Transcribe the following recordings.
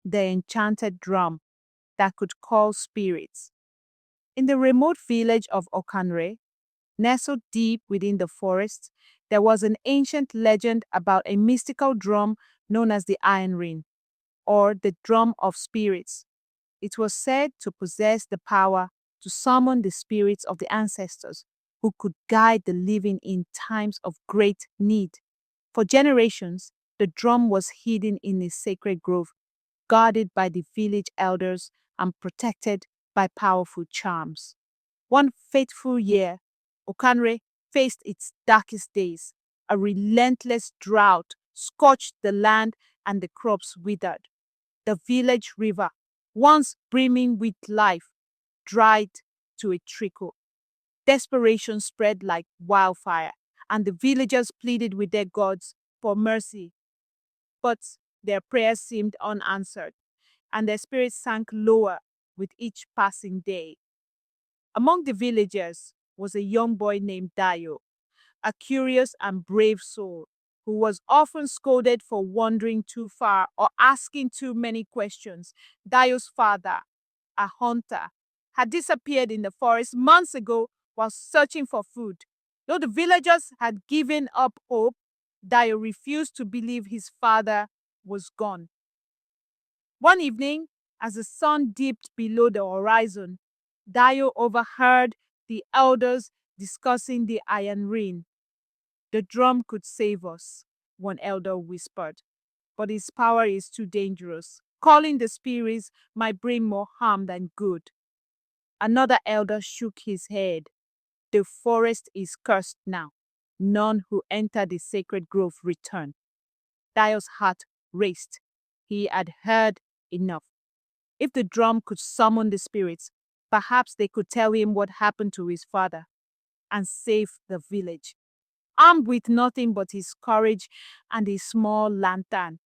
the enchanted drum that could call spirits. In the remote village of Okanre, nestled deep within the forest, there was an ancient legend about a mystical drum known as the Iron Ring, or the Drum of Spirits. It was said to possess the power to summon the spirits of the ancestors who could guide the living in times of great need. For generations, the drum was hidden in a sacred grove, guarded by the village elders and protected by powerful charms. One fateful year, Okanre faced its darkest days. A relentless drought scorched the land and the crops withered. The village river, once brimming with life, dried to a trickle. Desperation spread like wildfire, and the villagers pleaded with their gods for mercy. But their prayers seemed unanswered, and their spirits sank lower with each passing day. Among the villagers was a young boy named Dayo, a curious and brave soul who was often scolded for wandering too far or asking too many questions. Dayo's father, a hunter, had disappeared in the forest months ago while searching for food. Though the villagers had given up hope, Dayo refused to believe his father was gone. One evening, as the sun dipped below the horizon, Dayo overheard the elders discussing the iron ring. The drum could save us, one elder whispered, but its power is too dangerous. Calling the spirits might bring more harm than good. Another elder shook his head. The forest is cursed now. None who enter the sacred grove return. Dayo's heart raced. He had heard enough. If the drum could summon the spirits, perhaps they could tell him what happened to his father and save the village. Armed with nothing but his courage and a small lantern,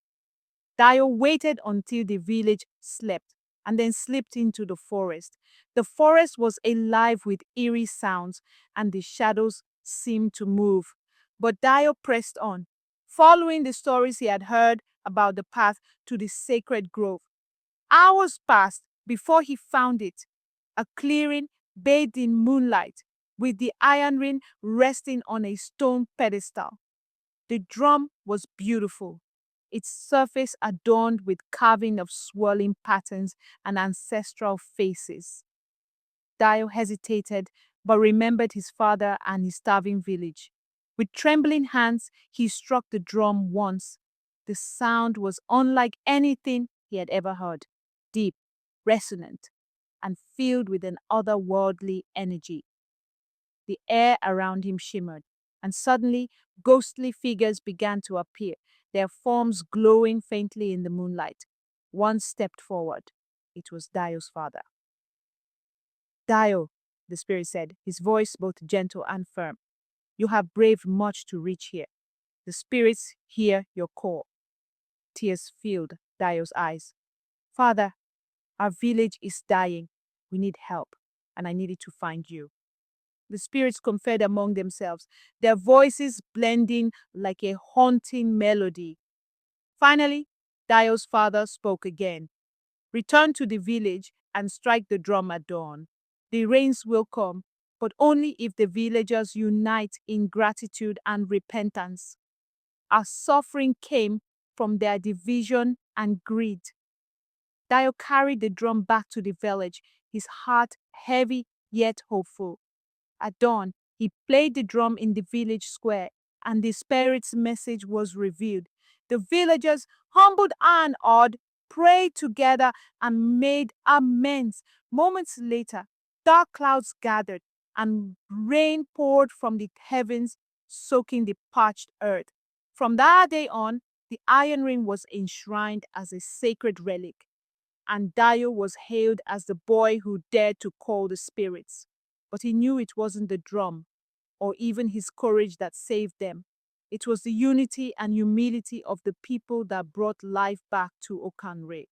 Dio waited until the village slept and then slipped into the forest. The forest was alive with eerie sounds and the shadows seemed to move. But Dio pressed on, following the stories he had heard about the path to the sacred grove. Hours passed before he found it, a clearing bathed in moonlight, with the iron ring resting on a stone pedestal. The drum was beautiful, its surface adorned with carving of swirling patterns and ancestral faces. Dio hesitated, but remembered his father and his starving village. With trembling hands, he struck the drum once. The sound was unlike anything he had ever heard, deep, resonant, and filled with an otherworldly energy. The air around him shimmered, and suddenly ghostly figures began to appear, their forms glowing faintly in the moonlight. One stepped forward. It was Dio's father. Dio, the spirit said, his voice both gentle and firm. You have braved much to reach here. The spirits hear your call. Tears filled Dio's eyes. Father, our village is dying. We need help, and I needed to find you. The spirits conferred among themselves, their voices blending like a haunting melody. Finally, Dio's father spoke again. Return to the village and strike the drum at dawn. The rains will come, but only if the villagers unite in gratitude and repentance. Our suffering came from their division and greed. Dio carried the drum back to the village, his heart heavy yet hopeful. At dawn, he played the drum in the village square, and the spirit's message was revealed. The villagers, humbled and awed, prayed together and made amends. Moments later, dark clouds gathered, and rain poured from the heavens, soaking the parched earth. From that day on, the iron ring was enshrined as a sacred relic, and Dio was hailed as the boy who dared to call the spirits. But he knew it wasn't the drum or even his courage that saved them. It was the unity and humility of the people that brought life back to Okanre.